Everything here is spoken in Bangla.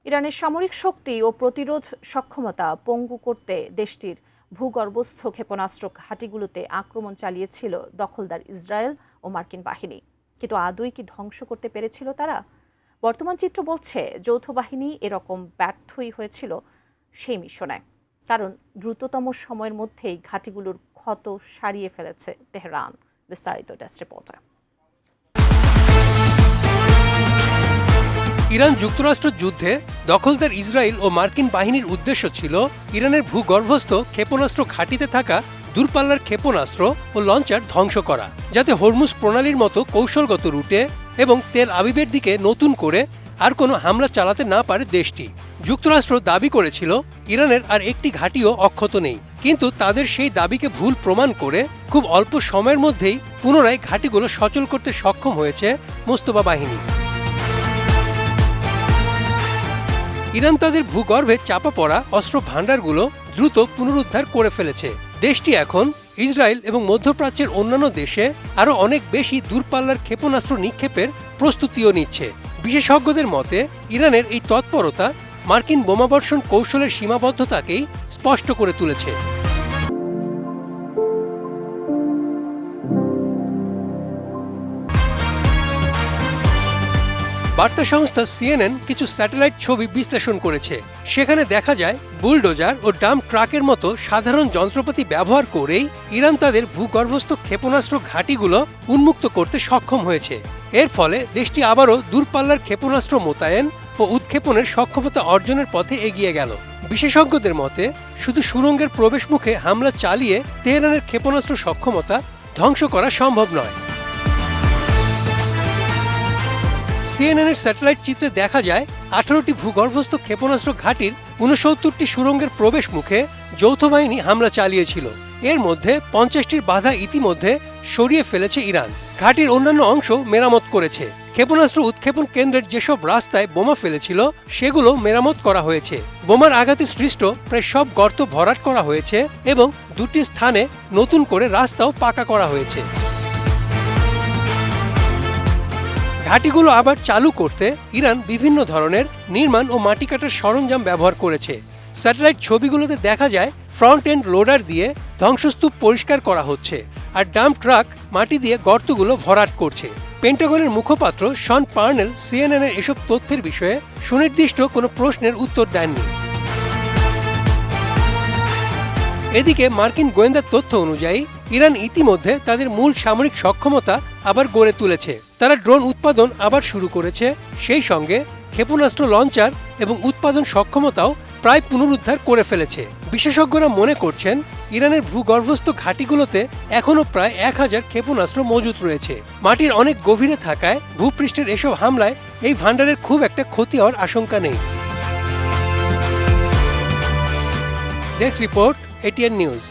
ইরানের সামরিক শক্তি ও প্রতিরোধ সক্ষমতা পঙ্গু করতে দেশটির ভূগর্ভস্থ ক্ষেপণাস্ত্র ঘাঁটিগুলোতে আক্রমণ চালিয়েছিল দখলদার ইসরায়েল ও মার্কিন বাহিনী। কিন্তু আদৌ কি ধ্বংস করতে পেরেছিল তারা? বর্তমান চিত্র বলছে যৌথ বাহিনী এরকম ব্যর্থই হয়েছিল সেই মিশনে, কারণ দ্রুততম সময়ের মধ্যেই ঘাঁটিগুলোর ক্ষত সারিয়ে ফেলেছে তেহরান। বিস্তারিত ডেস্ক রিপোর্টে। ইরান যুক্তরাষ্ট্র যুদ্ধে দখলদার ইসরায়েল ও মার্কিন বাহিনীর উদ্দেশ্য ছিল ইরানের ভূগর্ভস্থ ক্ষেপণাস্ত্র ঘাঁটিতে থাকা দূরপাল্লার ক্ষেপণাস্ত্র ও লঞ্চার ধ্বংস করা, যাতে হরমুজ প্রণালীর মতো কৌশলগত রুটে এবং তেল আবিবের দিকে নতুন করে আর কোনো হামলা চালাতে না পারে দেশটি। যুক্তরাষ্ট্র দাবি করেছিল ইরানের আর একটি ঘাঁটিও অক্ষত নেই, কিন্তু তাদের সেই দাবিকে ভুল প্রমাণ করে খুব অল্প সময়ের মধ্যেই পুনরায় ঘাঁটিগুলো সচল করতে সক্ষম হয়েছে মোস্তফা বাহিনী। ইরান তাদের ভূগর্ভে চাপা পড়া অস্ত্র ভাণ্ডারগুলো দ্রুত পুনরুদ্ধার করে ফেলেছে। দেশটি এখন ইসরায়েল এবং মধ্যপ্রাচ্যের অন্যান্য দেশে আরও অনেক বেশি দূরপাল্লার ক্ষেপণাস্ত্র নিক্ষেপের প্রস্তুতিও নিচ্ছে। বিশেষজ্ঞদের মতে ইরানের এই তৎপরতা মার্কিন বোমাবর্ষণ কৌশলের সীমাবদ্ধতাকেই স্পষ্ট করে তুলেছে। বার্তা সংস্থা সিএনএন কিছু স্যাটেলাইট ছবি বিশ্লেষণ করেছে। সেখানে দেখা যায় বুলডোজার ও ডাম্প ট্রাকের মতো সাধারণ যন্ত্রপাতি ব্যবহার করেই ইরান তাদের ভূগর্ভস্থ ক্ষেপণাস্ত্র ঘাঁটিগুলো উন্মুক্ত করতে সক্ষম হয়েছে। এর ফলে দেশটি আবারও দূরপাল্লার ক্ষেপণাস্ত্র মোতায়েন ও উৎক্ষেপণের সক্ষমতা অর্জনের পথে এগিয়ে গেল। বিশেষজ্ঞদের মতে শুধু সুড়ঙ্গের প্রবেশমুখে হামলা চালিয়ে তেহরানের ক্ষেপণাস্ত্র সক্ষমতা ধ্বংস করা সম্ভব নয়। সিএনএনের স্যাটেলাইট চিত্রে দেখা যায় 18টি ভূগর্ভস্থ ক্ষেপণাস্ত্র ঘাঁটির 69টি সুড়ঙ্গের প্রবেশ মুখে যৌথ বাহিনী হামলা চালিয়েছিল। এর মধ্যে 50টির বাধা ইতিমধ্যে সরিয়ে ফেলেছে ইরান। ঘাঁটির অন্যান্য অংশ মেরামত করেছে। ক্ষেপণাস্ত্র উৎক্ষেপণ কেন্দ্রের যেসব রাস্তায় বোমা ফেলেছিল সেগুলো মেরামত করা হয়েছে। বোমার আঘাতে সৃষ্ট প্রায় সব গর্ত ভরাট করা হয়েছে এবং দুটি স্থানে নতুন করে রাস্তাও পাকা করা হয়েছে। ঘাঁটিগুলো আবার চালু করতে ইরান বিভিন্ন ধরনের নির্মাণ ও মাটি কাটার সরঞ্জাম ব্যবহার করেছে। স্যাটেলাইট ছবিগুলোতে দেখা যায় ফ্রন্ট এন্ড লোডার দিয়ে ধ্বংসস্তূপ পরিষ্কার করা হচ্ছে, আর ডাম্প ট্রাক মাটি দিয়ে গর্তগুলো ভরাট করছে। পেন্টাগনের মুখপাত্র শন পার্নেল সিএনএনের এসব তথ্যের বিষয়ে সুনির্দিষ্ট কোনো প্রশ্নের উত্তর দেননি। এদিকে মার্কিন গোয়েন্দা তথ্য অনুযায়ী ইরান ইতিমধ্যে তাদের মূল সামরিক সক্ষমতা আবার গড়ে তুলেছে। তারা ড্রোন উৎপাদন আবার শুরু করেছে, সেই সঙ্গে ক্ষেপণাস্ত্র লঞ্চার এবং উৎপাদন সক্ষমতাও প্রায় পুনরুদ্ধার করে ফেলেছে। বিশেষজ্ঞরা মনে করছেন ইরানের ভূগর্ভস্থ ঘাঁটিগুলোতে এখনও প্রায় 1000 ক্ষেপণাস্ত্র মজুত রয়েছে। মাটির অনেক গভীরে থাকায় ভূপৃষ্ঠের এসব হামলায় এই ভাণ্ডারের খুব একটা ক্ষতি হওয়ার আশঙ্কা নেই। Desk report, ATN news.